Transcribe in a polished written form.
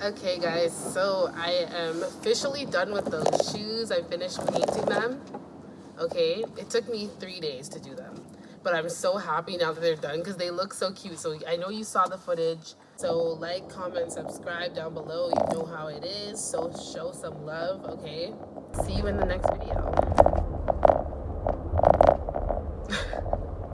Okay guys, so I am officially done with those shoes. I finished painting them. Okay, it took me 3 days to do them, but I'm so happy now that they're done because they look so cute. So I know you saw the footage, so like, comment, subscribe down below. You know how it is, so show some love. Okay, see you in the next video.